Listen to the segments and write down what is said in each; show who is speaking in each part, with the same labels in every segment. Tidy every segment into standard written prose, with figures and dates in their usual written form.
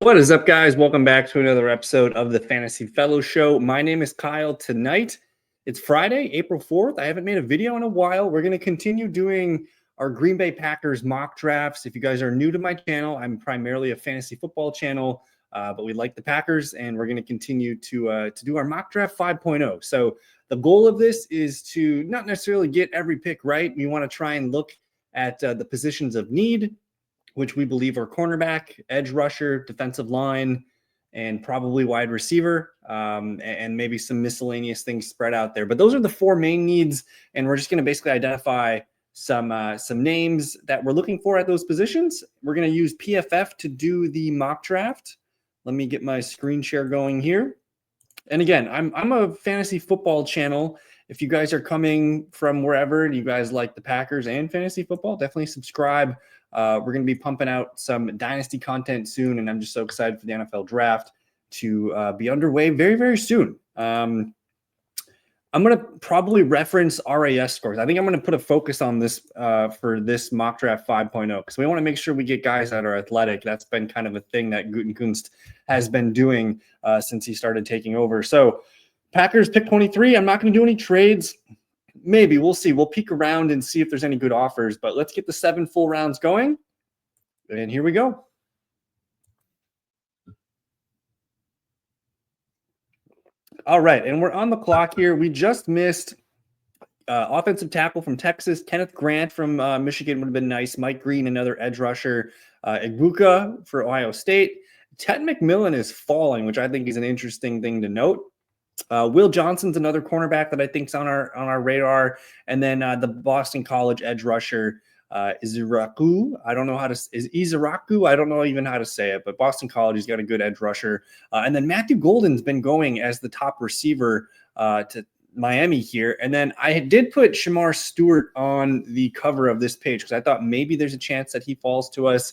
Speaker 1: What is up, guys? Welcome back to another episode of the Fantasy Fellow Show. My name is Kyle. Tonight, it's Friday, April 4th. I haven't made a video in a while. We're going to continue doing our Green Bay Packers mock drafts. If you guys are new to my channel, I'm primarily a fantasy football channel, but we like the Packers, and we're going to continue to do our mock draft 5.0. So the goal of this is to not necessarily get every pick right. We want to try and look at the positions of need, which we believe are cornerback, edge rusher, defensive line, and probably wide receiver, and maybe some miscellaneous things spread out there. But those are the four main needs, and we're just going to basically identify some names that we're looking for at those positions. We're going to use PFF to do the mock draft. Let me get my screen share going here. And again, I'm a fantasy football channel. If you guys are coming from wherever and you guys like the Packers and fantasy football, definitely subscribe. We're going to be pumping out some dynasty content soon, and I'm just so excited for the NFL draft to be underway very, very soon. I'm going to probably reference RAS scores. I think I'm going to put a focus on this for this mock draft 5.0 because we want to make sure we get guys that are athletic. That's been kind of a thing that Gutekunst has been doing since he started taking over. So Packers pick 23. I'm not going to do any trades. Maybe we'll see. We'll peek around and see if there's any good offers, but let's get the 7 full rounds going. And here we go. All right. And we're on the clock here. We just missed offensive tackle from Texas. Kenneth Grant from Michigan would have been nice. Mike Green, another edge rusher. Egbuka for Ohio State. Ted McMillan is falling, which I think is an interesting thing to note. Will Johnson's another cornerback that I think is on our radar, and then the Boston College edge rusher Iziraku. I don't know how to is Iziraku. I don't know even how to say it, but Boston College, he's got a good edge rusher, and then Matthew Golden's been going as the top receiver to Miami here, and then I did put Shamar Stewart on the cover of this page because I thought maybe there's a chance that he falls to us.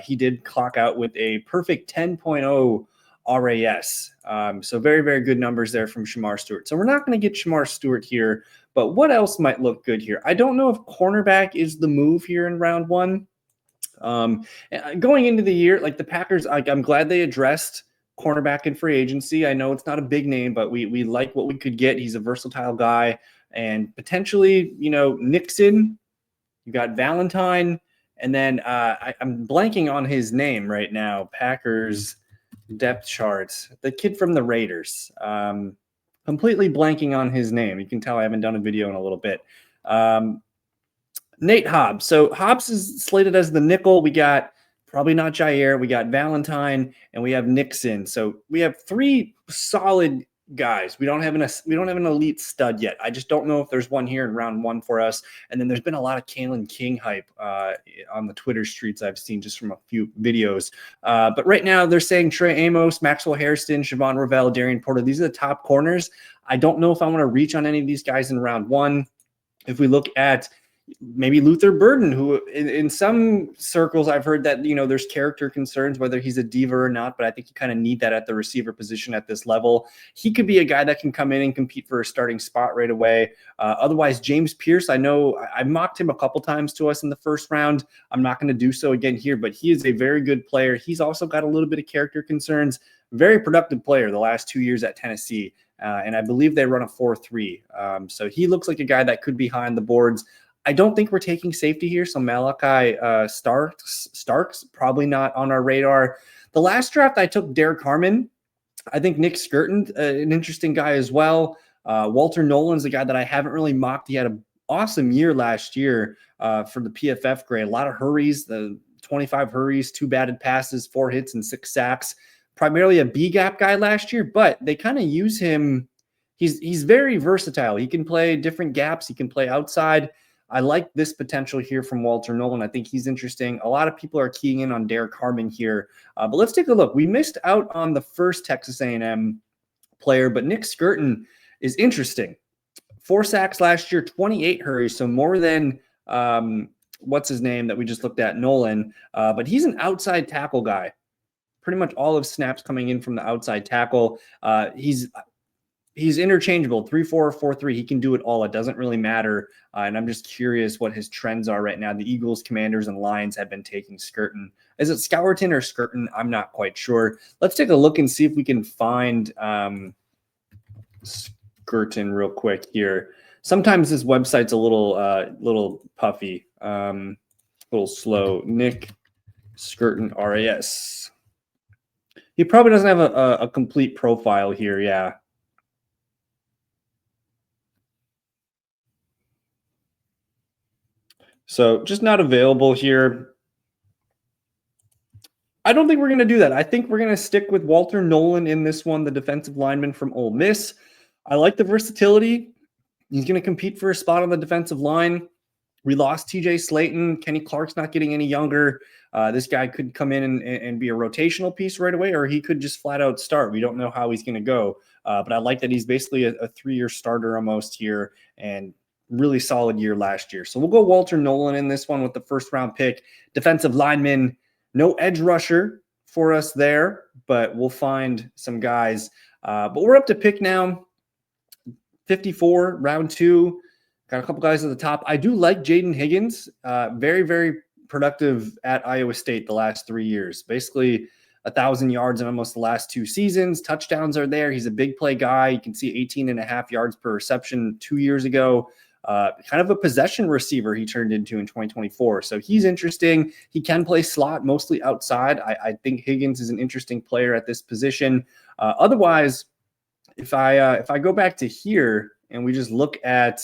Speaker 1: He did clock out with a perfect 10.0 RAS. So very, very good numbers there from Shamar Stewart. So we're not going to get Shamar Stewart here, but what else might look good here? I don't know if cornerback is the move here in round one. Going into the year, like the Packers, I'm glad they addressed cornerback in free agency. I know it's not a big name, but we like what we could get. He's a versatile guy, and potentially, Nixon. You got Valentine, and then I'm blanking on his name right now. Packers depth charts, the kid from the Raiders, completely blanking on his name. You can tell I haven't done a video in a little bit. Nate Hobbs. So Hobbs is slated as the nickel. We got probably not Jair. We got Valentine, and we have Nixon. So we have three solid guys. We don't have an elite stud yet. I just don't know if there's one here in round one for us. And then there's been a lot of Kalen King hype on the Twitter streets I've seen just from a few videos. But right now they're saying Trey Amos, Maxwell Hairston, Siobhan Ravel, Darian Porter. These are the top corners. I don't know if I want to reach on any of these guys in round one. If we look at maybe Luther Burden, who in some circles I've heard that, there's character concerns, whether he's a diva or not, but I think you kind of need that at the receiver position at this level. He could be a guy that can come in and compete for a starting spot right away. Otherwise, James Pierce, I know I mocked him a couple times to us in the first round. I'm not going to do so again here, but he is a very good player. He's also got a little bit of character concerns. Very productive player the last 2 years at Tennessee. And I believe they run a 4-3. So he looks like a guy that could be high on the boards. I don't think we're taking safety here, so Malachi Starks probably not on our radar. The last draft, I took Derek Harmon. I think Nick Skirton, an interesting guy as well. Walter Nolan's the guy that I haven't really mocked. He had an awesome year last year for the PFF grade. A lot of hurries, the 25 hurries, 2 batted passes, 4 hits, and 6 sacks. Primarily a B-gap guy last year, but they kind of use him. He's very versatile. He can play different gaps. He can play outside. I like this potential here from Walter Nolan. I think he's interesting. A lot of people are keying in on Derek Harmon here. But let's take a look. We missed out on the first Texas A&M player, but Nick Skirton is interesting. 4 sacks last year, 28 hurries, so more than what's his name that we just looked at, Nolan. But he's an outside tackle guy. Pretty much all of snaps coming in from the outside tackle. He's interchangeable, 3-4, 4-3. He can do it all. It doesn't really matter. And I'm just curious what his trends are right now. The Eagles, Commanders, and Lions have been taking Skirton Is it Scourton or Skirton? I'm not quite sure. Let's take a look and see if we can find Skirton real quick here. Sometimes this website's a little puffy, a little slow. Nick Skirton RAS. He probably doesn't have a complete profile here. Yeah. So just not available here. I don't think we're going to do that. I think we're going to stick with Walter Nolan in this one, the defensive lineman from Ole Miss. I like the versatility. He's going to compete for a spot on the defensive line. We lost TJ Slayton. Kenny Clark's not getting any younger. This guy could come in and be a rotational piece right away, or he could just flat out start. We don't know how he's going to go. But I like that he's basically a 3-year starter almost here, and really solid year last year. So we'll go Walter Nolan in this one with the first round pick. Defensive lineman, no edge rusher for us there, but we'll find some guys. But we're up to pick now. 54, round 2. Got a couple guys at the top. I do like Jaden Higgins. Very, very productive at Iowa State the last 3 years. Basically 1,000 yards in almost the last 2 seasons. Touchdowns are there. He's a big play guy. You can see 18.5 yards per reception 2 years ago. Kind of a possession receiver he turned into in 2024. So he's interesting. He can play slot, mostly outside. I think Higgins is an interesting player at this position. Otherwise, if I go back to here and we just look at,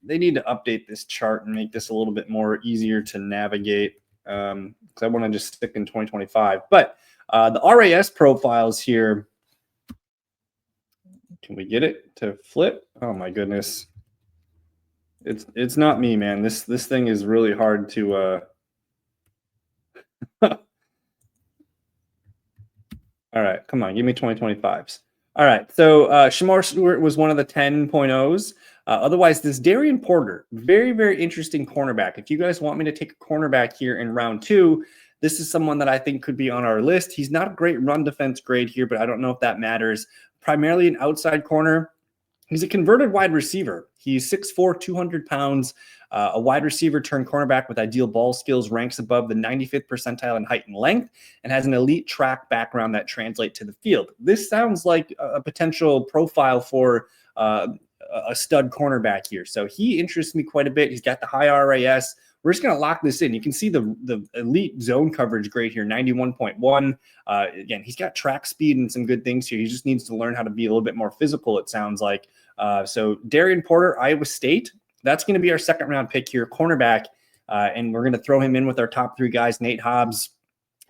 Speaker 1: they need to update this chart and make this a little bit more easier to navigate, because I want to just stick in 2025. But the RAS profiles here, can we get it to flip? Oh my goodness. It's not me, man. This thing is really hard to all right, come on, give me 2025s. All right, so Shamar Stewart was one of the 10.0s. Otherwise, this Darian Porter, very, very interesting cornerback. If you guys want me to take a cornerback here in round 2, this is someone that I think could be on our list. He's not a great run defense grade here, but I don't know if that matters. Primarily an outside corner. He's a converted wide receiver. He's 6'4", 200 pounds, a wide receiver turned cornerback with ideal ball skills, ranks above the 95th percentile in height and length, and has an elite track background that translates to the field. This sounds like a potential profile for a stud cornerback here. So he interests me quite a bit. He's got the high RAS. We're just going to lock this in. You can see the elite zone coverage grade here, 91.1. Again, he's got track speed and some good things here. He just needs to learn how to be a little bit more physical, it sounds like. So Darian Porter, Iowa State, that's going to be our second round pick here, cornerback. And we're going to throw him in with our top 3 guys, Nate Hobbs,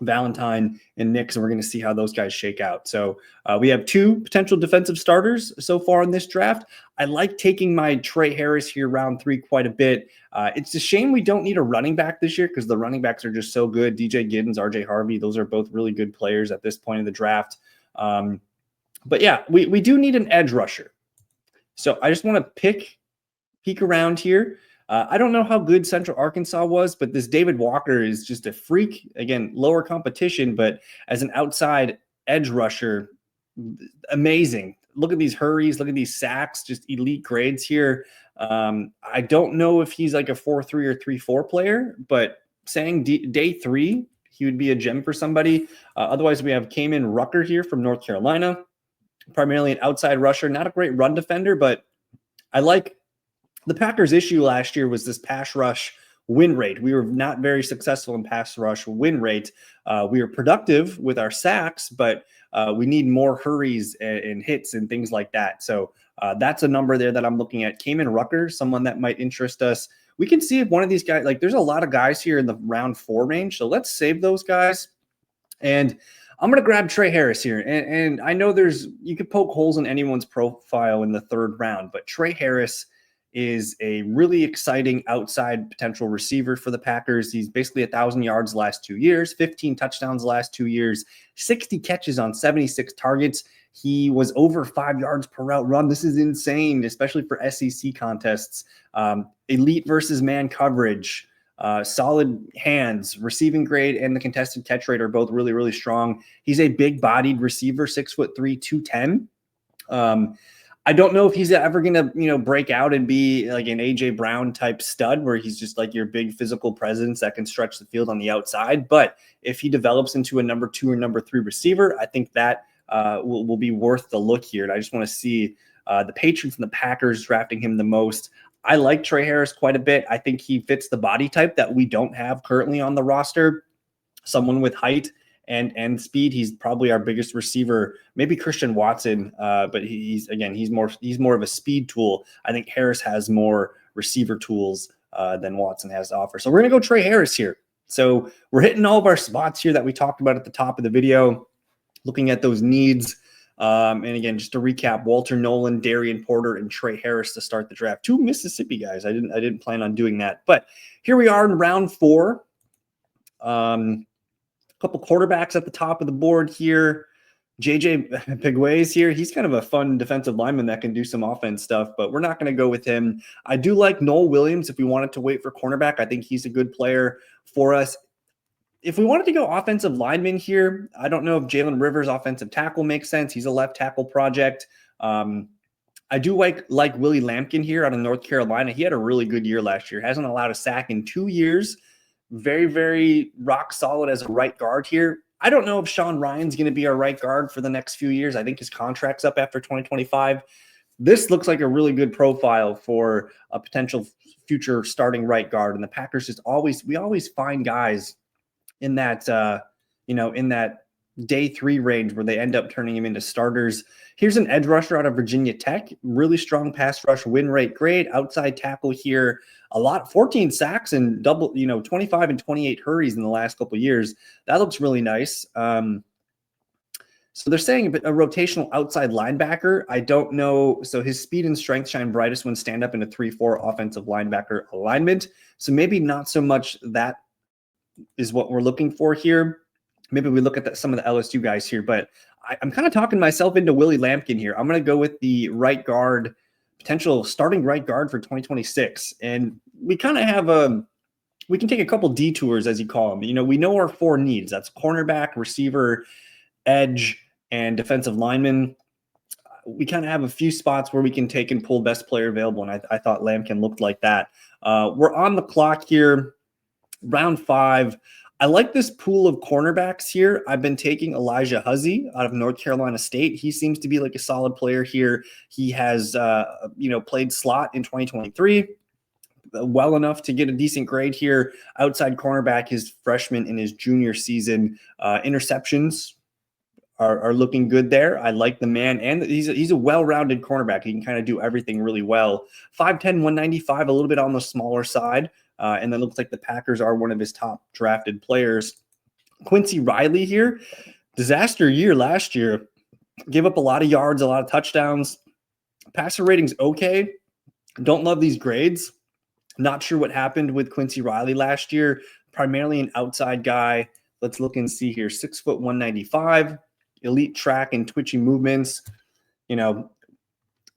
Speaker 1: Valentine, and Nix, and we're going to see how those guys shake out. So we have 2 potential defensive starters so far in this draft. I like taking my Trey Harris here round 3 quite a bit. It's a shame we don't need a running back this year because the running backs are just so good. DJ Giddens, RJ Harvey, those are both really good players at this point in the draft. But yeah, we do need an edge rusher. So I just want to peek around here. I don't know how good Central Arkansas was, but this David Walker is just a freak. Again, lower competition, but as an outside edge rusher, amazing. Look at these hurries. Look at these sacks, just elite grades here. I don't know if he's like a 4.3 or 3.4 player, but saying day 3, he would be a gem for somebody. Otherwise, we have Kamen Rucker here from North Carolina, primarily an outside rusher. Not a great run defender, but I like the Packers' issue last year was this pass rush win rate. We were not very successful in pass rush win rate. We were productive with our sacks, but we need more hurries and hits and things like that. So that's a number there that I'm looking at. Kamen Rucker, someone that might interest us. We can see if one of these guys, like there's a lot of guys here in the round 4 range. So let's save those guys. And I'm going to grab Trey Harris here. And I know you could poke holes in anyone's profile in the 3rd round, but Trey Harris is a really exciting outside potential receiver for the Packers. He's basically 1,000 yards the last 2 years, 15 touchdowns the last 2 years, 60 catches on 76 targets. He was over 5 yards per route run. This is insane, especially for SEC contests. Elite versus man coverage, solid hands, receiving grade, and the contested catch rate are both really, really strong. He's a big-bodied receiver, 6'3", 210. I don't know if he's ever going to, break out and be like an AJ Brown type stud where he's just like your big physical presence that can stretch the field on the outside. But if he develops into a number 2 or number 3 receiver, I think that will be worth the look here. And I just want to see the Patriots and the Packers drafting him the most. I like Trey Harris quite a bit. I think he fits the body type that we don't have currently on the roster. Someone with height and speed. He's probably our biggest receiver, maybe Christian Watson, but he's more of a speed tool. I think Harris has more receiver tools than Watson has to offer. So we're gonna go Trey Harris here. So we're hitting all of our spots here that we talked about at the top of the video, looking at those needs. And again, just to recap, Walter Nolan, Darian Porter, and Trey Harris to start the draft. 2 Mississippi guys. I didn't plan on doing that, but here we are in round 4. Couple quarterbacks at the top of the board here. JJ Pegues is here. He's kind of a fun defensive lineman that can do some offense stuff, but we're not going to go with him. I do like Noel Williams if we wanted to wait for cornerback. I think he's a good player for us. If we wanted to go offensive lineman here, I don't know if Jalen Rivers offensive tackle makes sense. He's a left tackle project. I do like Willie Lampkin here out of North Carolina. He had a really good year last year. Hasn't allowed a sack in 2 years. Very, very rock solid as a right guard here. I don't know if Sean Ryan's going to be our right guard for the next few years. I think his contract's up after 2025. This looks like a really good profile for a potential future starting right guard. And the Packers we always find guys in that, in that day 3 range where they end up turning him into starters. Here's an edge rusher out of Virginia Tech. Really strong pass rush win rate. Great outside tackle here. 14 sacks and 25 and 28 hurries in the last couple of years. That looks really nice. So they're saying a rotational outside linebacker. I don't know. So his speed and strength shine brightest when stand up in a 3-4 offensive linebacker alignment. So maybe not so much that is what we're looking for here. Maybe we look at some of the LSU guys here, but I'm kind of talking myself into Willie Lampkin here. I'm going to go with the right guard, potential starting right guard for 2026. And we kind of have we can take a couple detours, as you call them. We know our 4 needs. That's cornerback, receiver, edge, and defensive lineman. We kind of have a few spots where we can take and pull best player available, and I thought Lampkin looked like that. We're on the clock here, round 5. I like this pool of cornerbacks here. I've been taking Elijah Huzzie out of North Carolina State. He seems to be like a solid player here. He has, played slot in 2023, well enough to get a decent grade here. Outside cornerback, his freshman and his junior season. Interceptions are looking good there. I like the man, and he's a well-rounded cornerback. He can kind of do everything really well. 5'10", 195, a little bit on the smaller side. And then looks like the Packers are one of his top drafted players. Quincy Riley here, disaster year last year. Gave up a lot of yards, a lot of touchdowns. Passer rating's okay. Don't love these grades. Not sure what happened with Quincy Riley last year. Primarily an outside guy. Let's look and see here. 6 foot 195, elite track and twitchy movements.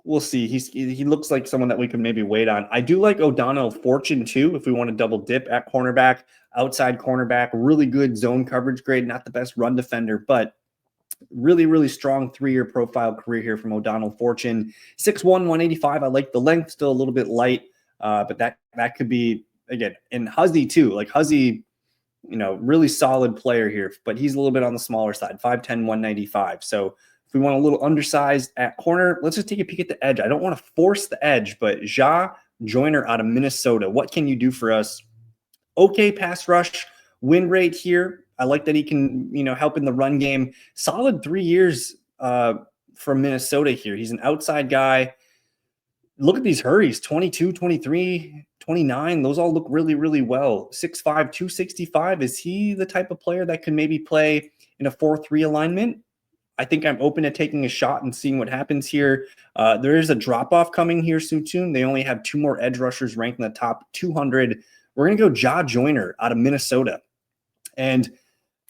Speaker 1: We'll see. He looks like someone that we could maybe wait on. I do like O'Donnell Fortune too, if we want to double dip at cornerback, outside cornerback, really good zone coverage grade, not the best run defender, but really, really strong 3-year profile career here from O'Donnell Fortune. 6'1", 185. I like the length, still a little bit light, but that could be, again, and Huzzie too. Like Huzzie, really solid player here, but he's a little bit on the smaller side, 5'10", 195. So if we want a little undersized at corner, let's just take a peek at the edge. I don't want to force the edge, but Ja Joyner out of Minnesota, what can you do for us? Okay pass rush, win rate here. I like that he can, help in the run game. Solid 3 years from Minnesota here. He's an outside guy. Look at these hurries, 22, 23, 29. Those all look really, really well. 6'5", 265. Is he the type of player that can maybe play in a 4-3 alignment? I think I'm open to taking a shot and seeing what happens here. There is a drop-off coming here soon. They only have 2 more edge rushers ranked in the top 200. We're going to go Ja Joyner out of Minnesota. And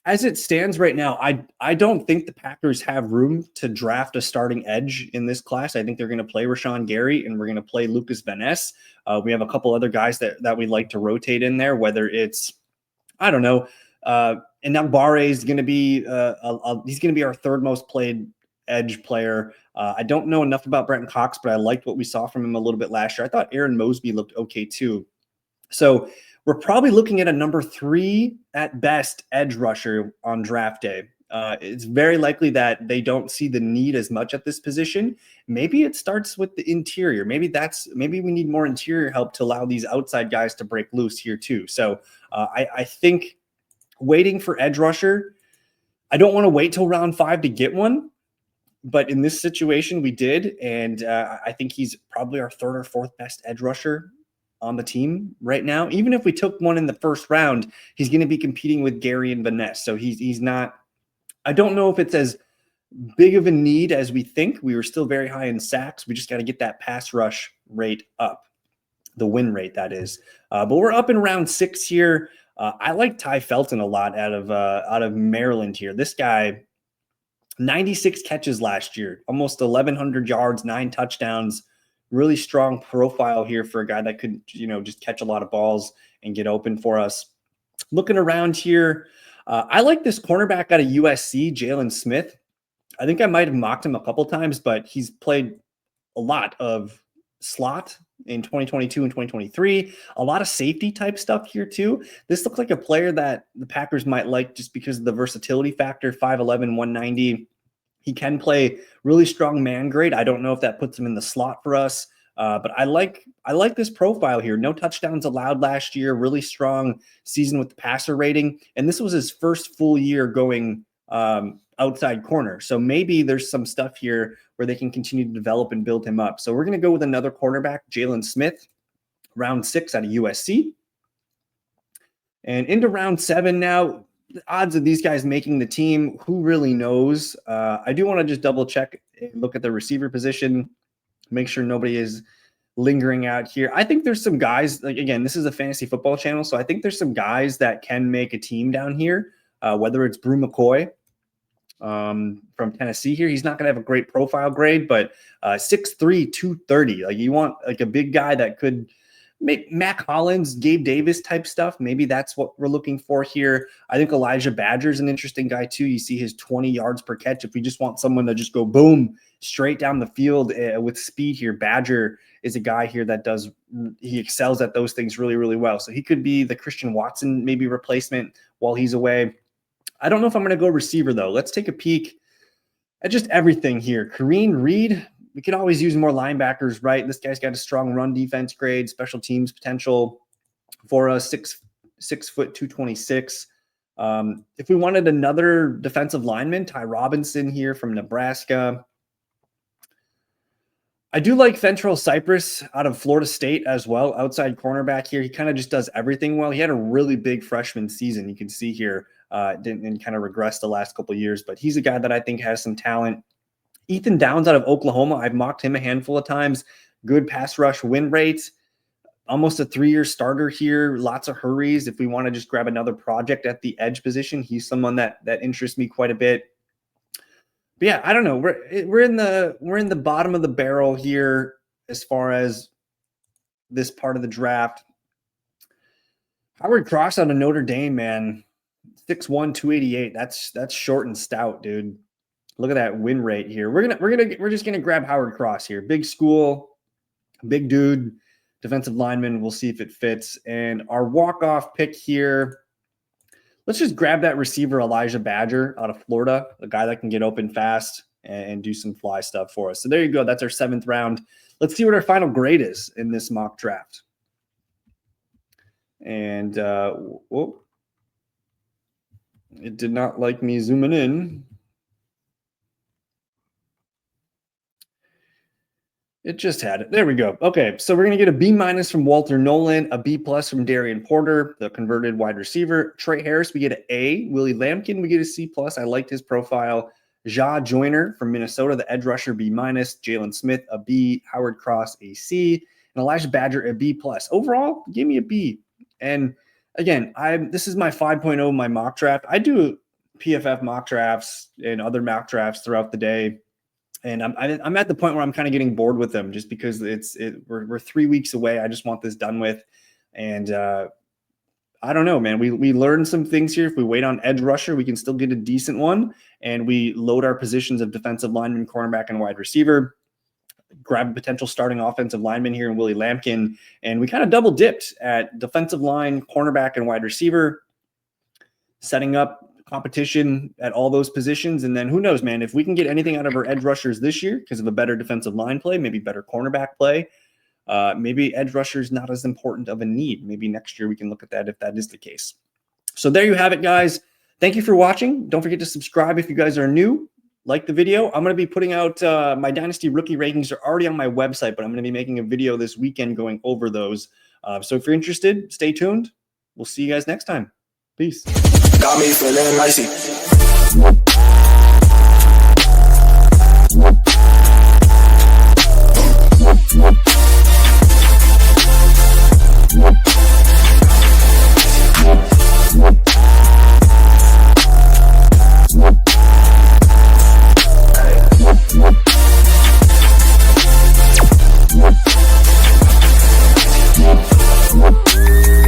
Speaker 1: as it stands right now, I don't think the Packers have room to draft a starting edge in this class. I think they're going to play Rashawn Gary, and we're going to play Lucas Van Ness. We have a couple other guys that we'd like to rotate in there, whether it's, I don't know, and now Barre is going to be he's going to be our 3rd most played edge player. I don't know enough about Brenton Cox, but I liked what we saw from him a little bit last year. I thought Aaron Mosby looked okay too. So we're probably looking at a number 3 at best edge rusher on draft day. It's very likely that they don't see the need as much at this position. Maybe it starts with the interior. Maybe we need more interior help to allow these outside guys to break loose here too. So I think waiting for edge rusher, I don't want to wait till round 5 to get one. But in this situation, we did. And I think he's probably our 3rd or 4th best edge rusher on the team right now. Even if we took one in the first round, he's going to be competing with Gary and Vaness. So he's not, I don't know if it's as big of a need as we think. We were still very high in sacks. We just got to get that pass rush rate up, the win rate, that is. But we're up in round 6 here. I like Ty Felton a lot out of Maryland here. This guy, 96 catches last year, almost 1,100 yards, 9 touchdowns. Really strong profile here for a guy that could, just catch a lot of balls and get open for us. Looking around here, I like this cornerback out of USC, Jalen Smith. I think I might have mocked him a couple times, but he's played a lot of slot in 2022 and 2023. A lot of safety type stuff here too. This looks like a player that the Packers might like just because of the versatility factor. 5'11", 190. He can play really strong man grade. I don't know if that puts him in the slot for us, but I like this profile here. No touchdowns allowed last year. Really strong season with the passer rating, and this was his first full year going outside corner. So maybe there's some stuff here where they can continue to develop and build him up. So we're going to go with another cornerback, Jalen Smith, round 6 out of USC. And into round 7 now. The odds of these guys making the team, who really knows? I do want to just double check and look at the receiver position, make sure nobody is lingering out here. I think there's some guys, like, again, this is a fantasy football channel, so I think there's some guys that can make a team down here, whether it's Brew McCoy from Tennessee here. He's not going to have a great profile grade, but 6'3", 230. Like, you want like a big guy that could make Mac Hollins, Gabe Davis type stuff. Maybe that's what we're looking for here. I think Elijah Badger is an interesting guy too. You see his 20 yards per catch. If we just want someone to just go boom straight down the field with speed here, Badger is a guy here that he excels at those things really, really well. So he could be the Christian Watson maybe replacement while he's away. I don't know if I'm going to go receiver though. Let's take a peek at just everything here. Kareem Reed, we could always use more linebackers, right? This guy's got a strong run defense grade, special teams potential for us, 6 foot 226. If we wanted another defensive lineman, Ty Robinson here from Nebraska. I do like Fentrell Cypress out of Florida State as well, outside cornerback here. He kind of just does everything well. He had a really big freshman season. You can see here, didn't kind of regress the last couple of years, but he's a guy that I think has some talent. Ethan Downs out of Oklahoma. I've mocked him a handful of times. Good pass rush win rates. Almost a 3-year starter here. Lots of hurries. If we want to just grab another project at the edge position, he's someone that interests me quite a bit. But yeah, I don't know. We're in the bottom of the barrel here as far as this part of the draft. Howard Cross out of Notre Dame, man. 6'1", 288. That's short and stout, dude. Look at that win rate here. We're just gonna grab Howard Cross here. Big school, big dude, defensive lineman. We'll see if it fits. And our walk-off pick here, let's just grab that receiver Elijah Badger out of Florida, a guy that can get open fast and do some fly stuff for us. So there you go. That's our 7th round. Let's see what our final grade is in this mock draft. And it did not like me zooming in. It just had it. There we go. Okay, so we're going to get a B- from Walter Nolan, a B+ from Darian Porter, the converted wide receiver. Trey Harris, we get an A. Willie Lampkin, we get a C+. I liked his profile. Ja Joyner from Minnesota, the edge rusher, B-. Jalen Smith, a B. Howard Cross, a C. And Elijah Badger, a B+. Overall, give me a B. And again, this is my 5.0, my mock draft. I do PFF mock drafts and other mock drafts throughout the day. And I'm at the point where I'm kind of getting bored with them just because we're 3 weeks away. I just want this done with. And I don't know, man. We learned some things here. If we wait on edge rusher, we can still get a decent one, and we load our positions of defensive lineman, cornerback, and wide receiver. Grab a potential starting offensive lineman here in Willie Lampkin, and we kind of double dipped at defensive line, cornerback, and wide receiver, setting up competition at all those positions. And then who knows, man, if we can get anything out of our edge rushers this year because of a better defensive line play, maybe better cornerback play, maybe edge rusher is not as important of a need. Maybe next year we can look at that if that is the case. So there you have it, guys. Thank you for watching. Don't forget to subscribe if you guys are new. Like the video. I'm going to be putting out my Dynasty rookie rankings are already on my website, but I'm going to be making a video this weekend going over those. So if you're interested, stay tuned. We'll see you guys next time. Peace. Got me feeling icy.